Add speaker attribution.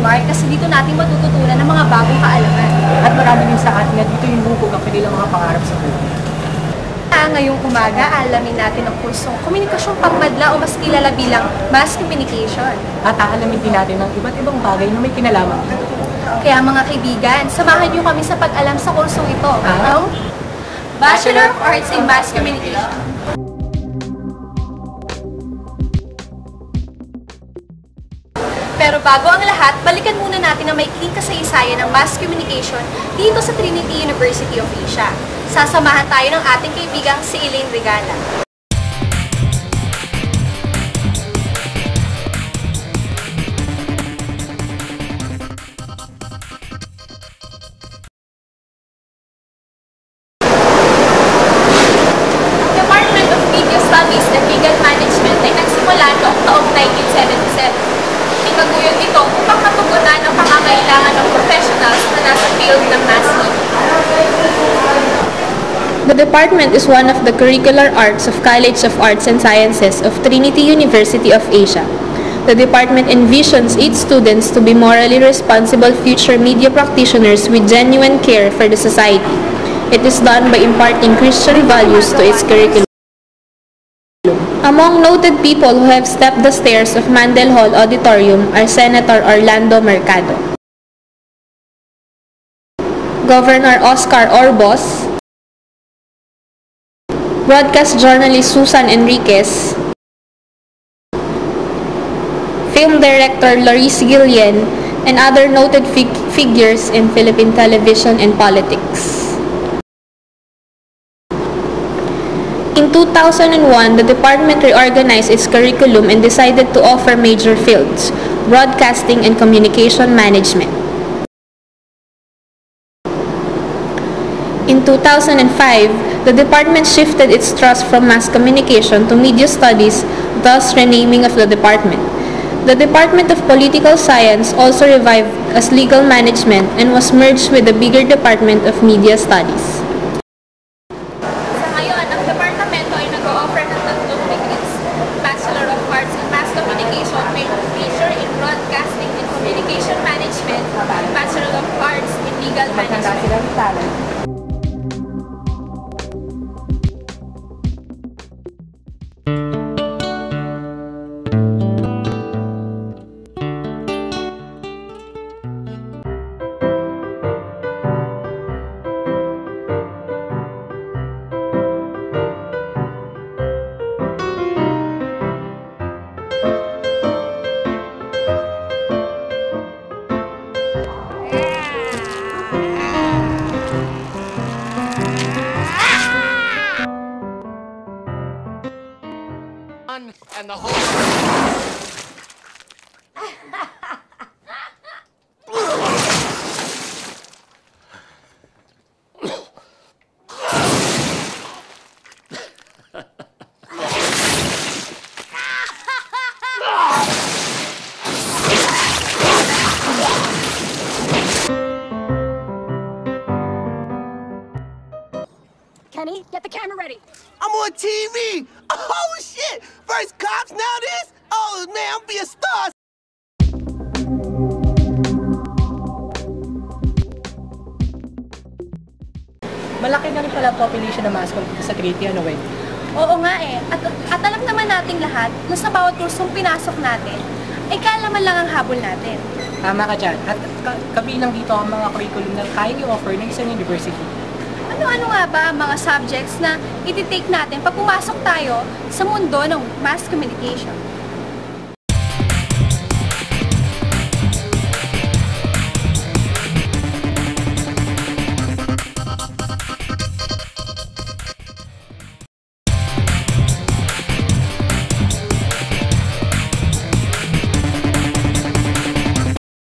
Speaker 1: Mark, kasi dito natin matututunan ng mga bagong kaalaman.
Speaker 2: At marami din sa atin na dito yung hukog ang kanilang mga pangarap sa buhay.
Speaker 1: Ngayong umaga, alamin natin ang kursong Komunikasyong Pangmadla o mas kilala bilang Mass Communication.
Speaker 2: At aalamin din natin ang iba't ibang bagay na may kinalaman dito.
Speaker 1: Kaya mga kaibigan, samahan niyo kami sa pag-alam sa kursong ito. Ang Bachelor of Arts in Mass Communication. Pero bago ang lahat, balikan muna natin ang maikling kasaysayan ng Mass Communication dito sa Trinity University of Asia. Sasamahan tayo ng ating kaibigang si Elaine Regala. Department of Media Studies and Legal Management ay nagsimula noong taong 1977. Ikaguyod ito upang matugunan ang pangangailangan ng professionals na nasa field ng mass media.
Speaker 3: The department is one of the curricular arts of College of Arts and Sciences of Trinity University of Asia. The department envisions its students to be morally responsible future media practitioners with genuine care for the society. It is done by imparting Christian values to its curriculum. Among noted people who have stepped the stairs of Mandel Hall Auditorium are Senator Orlando Mercado, Governor Oscar Orbos, broadcast journalist Susan Enriquez, film director Laurice Guillen, and other noted figures in Philippine television and politics. In 2001, the department reorganized its curriculum and decided to offer major fields: broadcasting and communication management. In 2005, the department shifted its thrust from mass communication to media studies, thus renaming of the department. The Department of Political Science also revived as legal management and was merged with the bigger Department of Media Studies.
Speaker 1: Sa ngayon, ang departamento ay nag-o-offer ng tatlong degrees: Bachelor of Arts in Mass Communication, may major in Broadcasting and Communication Management, Bachelor of Arts in Legal Management.
Speaker 4: And the whole
Speaker 5: Kenny, get the camera ready.
Speaker 6: I'm on TV! Oh, shit! First cops, now this? Oh, man, I'm be a star!
Speaker 2: Malaki na rin pala population ng mass comm dito sa Trinity, ano, Wendy?
Speaker 1: Oo nga eh. At alam naman nating lahat na sa bawat kursong pinasok natin, ay kaalaman lang ang habol natin.
Speaker 2: Tama ka dyan. At kabilang dito ang mga curriculum na kayang i-offer ng isang university.
Speaker 1: Ano-ano nga ba ang mga subjects na iti-take natin pag pumasok tayo sa mundo ng mass communication?